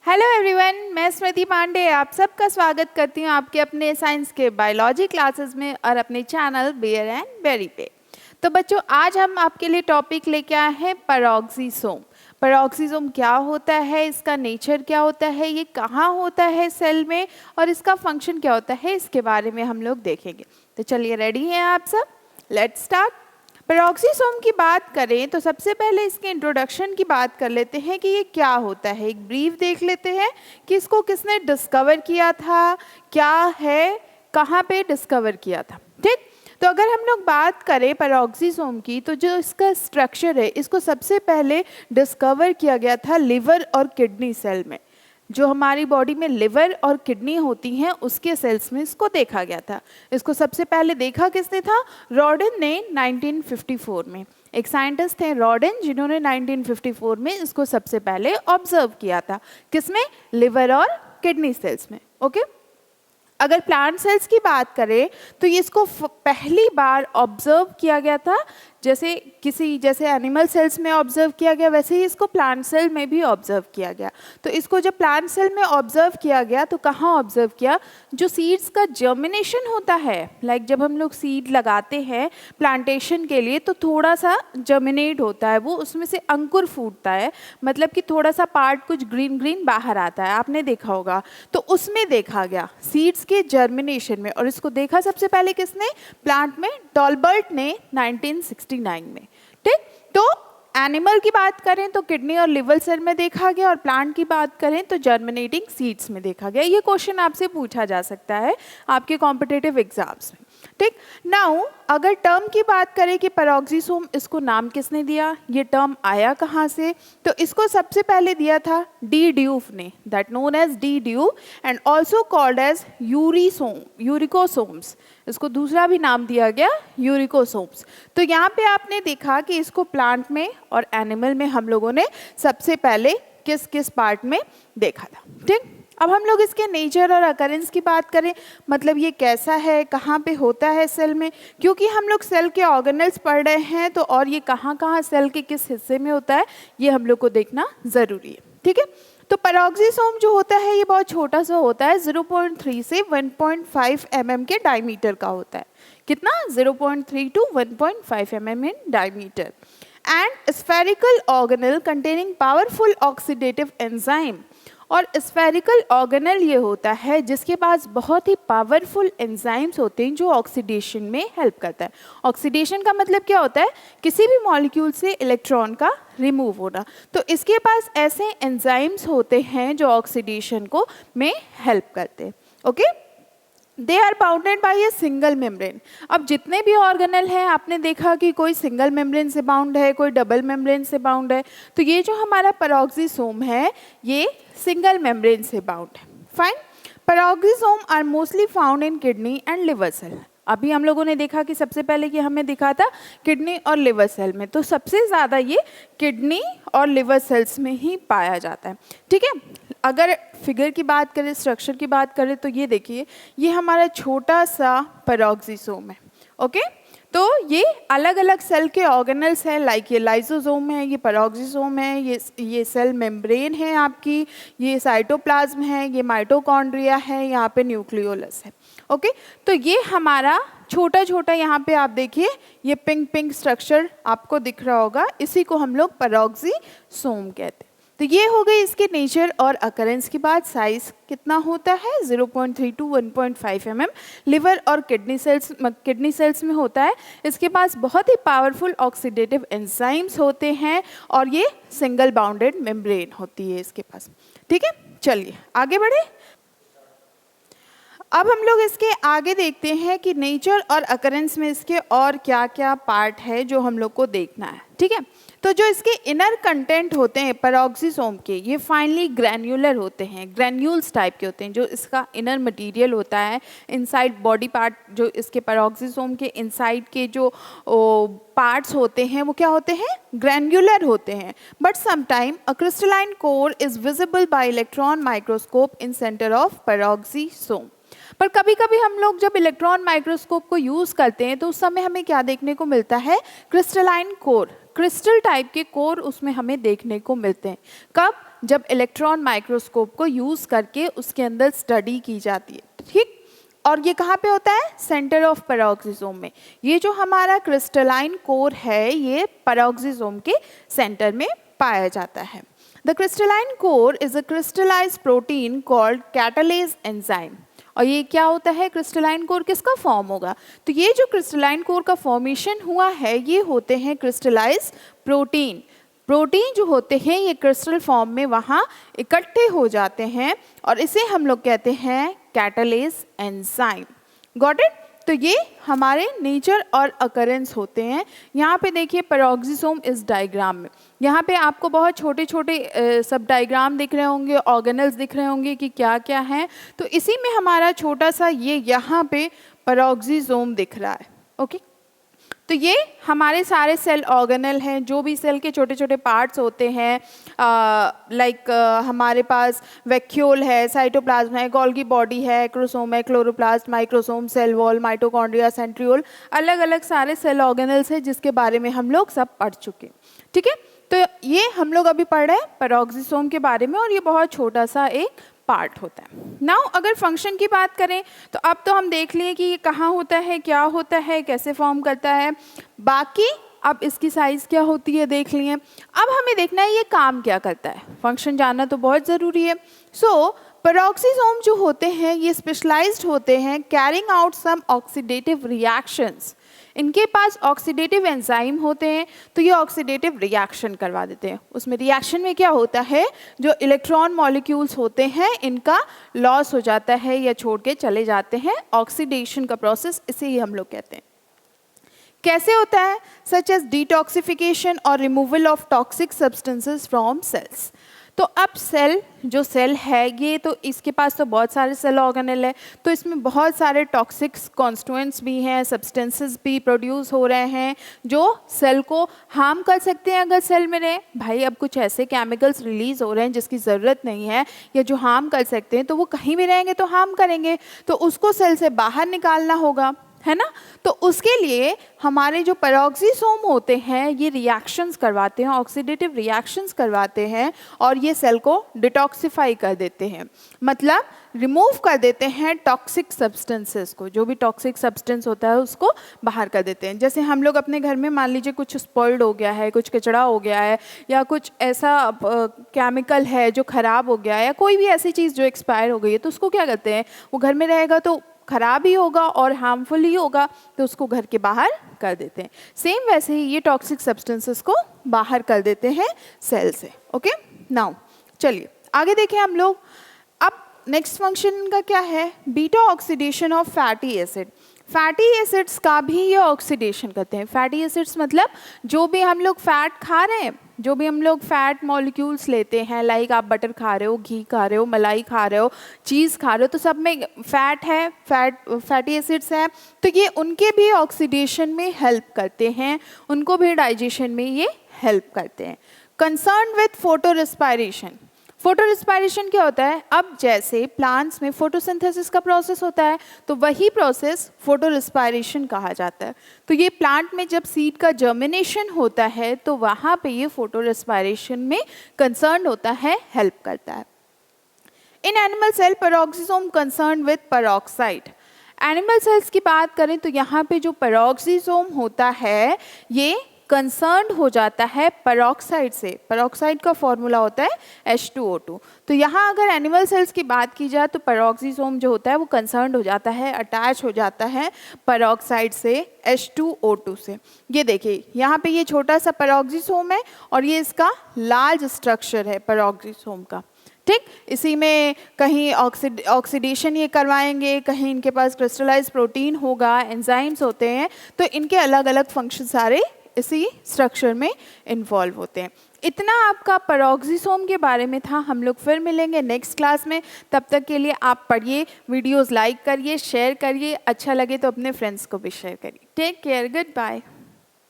Hello everyone, मैं स्मृति पांडे आप सबका स्वागत करती हूँ आपके अपने साइंस के बायोलॉजी क्लासेस में और अपने चैनल बेयर एंड बेरी पे। तो बच्चों, आज हम आपके लिए टॉपिक लेके आए हैं पेरोक्सीसोम। पेरोक्सीसोम क्या होता है, इसका नेचर क्या होता है, ये कहाँ होता है सेल में और इसका फंक्शन क्या होता है, इसके बारे में हम लोग देखेंगे। तो चलिए, रेडी हैं आप सब? Let's start. पेरोक्सीसोम की बात करें तो सबसे पहले इसके इंट्रोडक्शन की बात कर लेते हैं कि ये क्या होता है। एक ब्रीफ देख लेते हैं कि इसको किसने डिस्कवर किया था, क्या है, कहाँ पे डिस्कवर किया था। ठीक, तो अगर हम लोग बात करें पेरोक्सीसोम की, तो जो इसका स्ट्रक्चर है, इसको सबसे पहले डिस्कवर किया गया था लिवर और किडनी सेल में। जो हमारी बॉडी में लिवर और किडनी होती हैं उसके सेल्स में इसको देखा गया था। इसको सबसे पहले देखा किसने था? रॉडन ने 1954 में। एक साइंटिस्ट थे रॉडन, जिन्होंने 1954 में इसको सबसे पहले ऑब्जर्व किया था। किसमें? लिवर और किडनी सेल्स में। ओके, अगर प्लांट सेल्स की बात करें तो ये इसको पहली बार ऑब्जर्व किया गया था। जैसे एनिमल सेल्स में ऑब्जर्व किया गया, वैसे ही इसको प्लांट सेल में भी ऑब्जर्व किया गया। तो इसको जब प्लांट सेल में ऑब्जर्व किया गया तो कहाँ ऑब्जर्व किया? जो सीड्स का जर्मिनेशन होता है, लाइक जब हम लोग सीड लगाते हैं प्लांटेशन के लिए तो थोड़ा सा जर्मिनेट होता है, वो उसमें से अंकुर फूटता है, मतलब कि थोड़ा सा पार्ट कुछ ग्रीन ग्रीन बाहर आता है, आपने देखा होगा। तो उसमें देखा गया सीड्स के जर्मिनेशन में, और इसको देखा सबसे पहले किसने? प्लांट में डॉल्बर्ट ने 1969 में। ठीक, तो एनिमल की बात करें तो किडनी और लिवर सेल में देखा गया, और प्लांट की बात करें तो जर्मिनेटिंग सीड्स में देखा गया। ये क्वेश्चन आपसे पूछा जा सकता है आपके कॉम्पिटिटिव एग्जाम्स में। ठीक, नाउ अगर टर्म की बात करें कि पेरोक्सीसोम, इसको नाम किसने दिया, ये टर्म आया कहाँ से? तो इसको सबसे पहले दिया था डी ड्यूफ ने, that known as D ड्यूफ and also called as यूरिकोसोम्स। इसको दूसरा भी नाम दिया गया यूरिकोसोम्स। तो यहाँ पे आपने देखा कि इसको प्लांट में और एनिमल में हम लोगों ने सबसे पहले किस किस पार्ट में देखा था। ठीक, अब हम लोग इसके नेचर और अकरेंस की बात करें, मतलब ये कैसा है, कहाँ पे होता है सेल में, क्योंकि हम लोग सेल के ऑर्गेनल्स पढ़ रहे हैं तो और ये कहाँ कहाँ सेल के किस हिस्से में होता है ये हम लोग को देखना ज़रूरी है। ठीक है, तो पेरोक्सीसोम जो होता है ये बहुत छोटा सा होता है, 0.3 से 1.5 mm के डायमीटर का होता है। कितना? 0.3 to 1.5 mm in diameter. And spherical organelle containing powerful oxidative enzyme. और स्फेरिकल ऑर्गेनल ये होता है जिसके पास बहुत ही पावरफुल एंजाइम्स होते हैं जो ऑक्सीडेशन में हेल्प करता है। ऑक्सीडेशन का मतलब क्या होता है? किसी भी मॉलिक्यूल से इलेक्ट्रॉन का रिमूव होना। तो इसके पास ऐसे एंजाइम्स होते हैं जो ऑक्सीडेशन को में हेल्प करते हैं। Okay, they are bounded by a single membrane. अब जितने भी ऑर्गेनल हैं आपने देखा कि कोई सिंगल मेम्ब्रेन से बाउंड है, कोई डबल मेम्ब्रेन से बाउंड है। तो ये जो हमारा पेरोक्सीसोम है ये सिंगल मेम्ब्रेन से बाउंड है। Fine. Peroxisome are mostly found in kidney and liver cell. अभी हम लोगों ने देखा कि सबसे पहले कि हमें दिखा था किडनी और लिवर सेल में, तो सबसे ज़्यादा ये किडनी और लिवर सेल्स में ही पाया जाता है। ठीक है, अगर फिगर की बात करें, स्ट्रक्चर की बात करें तो ये देखिए, ये हमारा छोटा सा पेरोक्सीसोम है। ओके, तो ये अलग अलग सेल के ऑर्गेनल्स हैं, लाइक ये लाइसोसोम है, ये पेरोक्सीसोम है, ये सेल मेम्ब्रेन है आपकी, ये साइटोप्लाज्म है, ये माइटोकॉन्ड्रिया है, यहाँ पे न्यूक्लियोलस है। ओके, तो ये हमारा छोटा छोटा, यहाँ पे आप देखिए ये पिंक पिंक स्ट्रक्चर आपको दिख रहा होगा, इसी को हम लोग पेरोक्सीसोम कहते हैं। तो ये हो गई इसके नेचर और अकरेंस की बात। साइज कितना होता है? 0.3 to 1.5 mm। लिवर और किडनी सेल्स में होता है। इसके पास बहुत ही पावरफुल ऑक्सीडेटिव एंजाइम्स होते हैं और ये सिंगल बाउंडेड मेम्ब्रेन होती है इसके पास। ठीक है, चलिए आगे बढ़े। अब हम लोग इसके आगे देखते हैं कि नेचर और अकरेंस में इसके और क्या क्या पार्ट है जो हम लोग को देखना है। ठीक है, तो जो इसके इनर कंटेंट होते हैं पेरोक्सीसोम के, ये फाइनली ग्रैन्युलर होते हैं, ग्रैन्यूल्स टाइप के होते हैं। जो इसका इनर मटेरियल होता है, इनसाइड बॉडी पार्ट, जो इसके पेरोक्सीसोम के इनसाइड के जो पार्ट्स होते हैं वो क्या होते हैं? ग्रैन्युलर होते हैं। But sometime a crystalline core is visible by electron microscope in centre of peroxisome. पर कभी कभी हम लोग जब इलेक्ट्रॉन माइक्रोस्कोप को यूज़ करते हैं तो उस समय हमें क्या देखने को मिलता है? Crystalline core. क्रिस्टल टाइप के कोर उसमें हमें देखने को मिलते हैं। कब? जब इलेक्ट्रॉन माइक्रोस्कोप को यूज़ करके उसके अंदर स्टडी की जाती है, ठीक। और ये कहाँ पे होता है? सेंटर ऑफ पेरोक्सिसोम में। ये जो हमारा क्रिस्टलाइन कोर है ये पेरोक्सिसोम के सेंटर में पाया जाता है। The crystalline core is a crystallised protein called catalase enzyme. और ये क्या होता है? क्रिस्टलाइन कोर किसका फॉर्म होगा? तो ये जो क्रिस्टलाइन कोर का फॉर्मेशन हुआ है ये होते हैं क्रिस्टलाइज्ड प्रोटीन। प्रोटीन जो होते हैं ये क्रिस्टल फॉर्म में वहाँ इकट्ठे हो जाते हैं और इसे हम लोग कहते हैं कैटालेज एंजाइम। Got it? तो ये हमारे नेचर और अकरेंस होते हैं। यहाँ पे देखिए पेरोक्सिसोम इस डायग्राम में, यहाँ पे आपको बहुत छोटे छोटे सब डायग्राम दिख रहे होंगे, ऑर्गेनल्स दिख रहे होंगे कि क्या क्या है। तो इसी में हमारा छोटा सा ये यहाँ पे पेरोक्सिसोम दिख रहा है। ओके, तो ये हमारे सारे सेल ऑर्गेनल हैं, जो भी सेल के छोटे छोटे पार्ट्स होते हैं, लाइक हमारे पास वैक्यूल है, साइटोप्लाज्म है, गोल्गी बॉडी है, एक्रोसोम है, chloroplast, microsome, cell wall, mitochondria, centriole, अलग अलग सारे सेल ऑर्गेनल्स हैं जिसके बारे में हम लोग सब पढ़ चुके हैं। ठीक है, तो ये हम लोग अभी पढ़ रहे हैं पेरोक्सिसोम के बारे में और ये बहुत छोटा सा एक पार्ट होता है। नाउ अगर फंक्शन की बात करें तो अब तो हम देख लिए कि ये कहाँ होता है, क्या होता है, कैसे फॉर्म करता है, बाकी अब इसकी साइज़ क्या होती है देख लिए। अब हमें देखना है ये काम क्या करता है, फंक्शन जानना तो बहुत ज़रूरी है। सो पेरोक्सिसोम जो होते हैं ये स्पेशलाइज्ड होते हैं carrying out some oxidative reactions. इनके पास ऑक्सीडेटिव एंजाइम होते हैं तो ये ऑक्सीडेटिव रिएक्शन करवा देते हैं। उसमें रिएक्शन में क्या होता है, जो इलेक्ट्रॉन मॉलिक्यूल्स होते हैं इनका लॉस हो जाता है या छोड़ के चले जाते हैं। ऑक्सीडेशन का प्रोसेस इसे ही हम लोग कहते हैं। कैसे होता है? सच एज डिटॉक्सिफिकेशन और removal of toxic substances from cells. तो अब सेल जो सेल है ये तो इसके पास तो बहुत सारे सेल ऑर्गेनल है, तो इसमें बहुत सारे टॉक्सिक कॉन्स्टिट्यूएंट्स भी हैं, सब्सटेंसेस भी प्रोड्यूस हो रहे हैं जो सेल को हार्म कर सकते हैं अगर सेल में रहे। भाई अब कुछ ऐसे केमिकल्स रिलीज हो रहे हैं जिसकी ज़रूरत नहीं है या जो हार्म कर सकते हैं, तो वो कहीं भी रहेंगे तो हार्म करेंगे, तो उसको सेल से बाहर निकालना होगा, है ना। तो उसके लिए हमारे जो पेरोक्सिसोम होते हैं ये रिएक्शंस करवाते हैं, ऑक्सीडेटिव रिएक्शंस करवाते हैं और ये सेल को डिटॉक्सिफाई कर देते हैं, मतलब रिमूव कर देते हैं टॉक्सिक सब्सटेंसेस को। जो भी टॉक्सिक सब्सटेंस होता है उसको बाहर कर देते हैं। जैसे हम लोग अपने घर में मान लीजिए कुछ स्पॉइल्ड हो गया है, कुछ कचरा हो गया है या कुछ ऐसा केमिकल है जो ख़राब हो गया है या कोई भी ऐसी चीज़ जो एक्सपायर हो गई है, तो उसको क्या करते हैं, वो घर में रहेगा तो खराब ही होगा और हार्मफुल ही होगा, तो उसको घर के बाहर कर देते हैं। सेम वैसे ही ये टॉक्सिक सब्सटेंसेस को बाहर कर देते हैं सेल से। ओके, नाउ चलिए आगे देखें हम लोग। अब नेक्स्ट फंक्शन का क्या है? Beta oxidation of fatty acid. Fatty acids का भी ये ऑक्सीडेशन करते हैं। फैटी एसिड्स मतलब जो भी हम लोग फैट खा रहे हैं, जो भी हम लोग फैट मॉलिक्यूल्स लेते हैं, लाइक आप बटर खा रहे हो, घी खा रहे हो, मलाई खा रहे हो, चीज़ खा रहे हो, तो सब में फैट है, फैटी एसिड्स हैं, तो ये उनके भी ऑक्सीडेशन में हेल्प करते हैं, उनको भी डाइजेशन में ये हेल्प करते हैं। Concern with photo respiration. Photo respiration क्या होता है? अब जैसे प्लांट्स में फोटोसिंथेसिस का प्रोसेस होता है तो वही प्रोसेस फोटो रेस्पायरेशन कहा जाता है। तो ये प्लांट में जब सीड का जर्मिनेशन होता है तो वहाँ पे ये फोटो रेस्पायरेशन में कंसर्न होता है, हेल्प करता है। In animal cell peroxisome concern with peroxide. Animal cells की बात करें तो यहाँ पे जो पेरोक्सिसोम होता है ये कंसर्न हो जाता है पेरोक्साइड से। पेरोक्साइड का फॉर्मूला होता है H2O2। तो यहाँ अगर एनिमल सेल्स की बात की जाए तो पेरोक्सिसोम जो होता है वो कंसर्न हो जाता है, अटैच हो जाता है पेरोक्साइड से, H2O2 से। ये देखिए यहाँ पे ये छोटा सा पेरोक्सिसोम है और ये इसका लार्ज स्ट्रक्चर है पेरोक्सिसोम का। ठीक, इसी में कहीं ऑक्सीडेशन ये करवाएंगे, कहीं इनके पास क्रिस्टलाइज प्रोटीन होगा, एंजाइम्स होते हैं, तो इनके अलग अलग फंक्शन सारे इसी स्ट्रक्चर में इन्वॉल्व होते हैं। इतना आपका पेरोक्सिसोम के बारे में था। हम लोग फिर मिलेंगे नेक्स्ट क्लास में। तब तक के लिए आप पढ़िए, वीडियोस लाइक करिए, शेयर करिए, अच्छा लगे तो अपने फ्रेंड्स को भी शेयर करिए। Take care, good bye.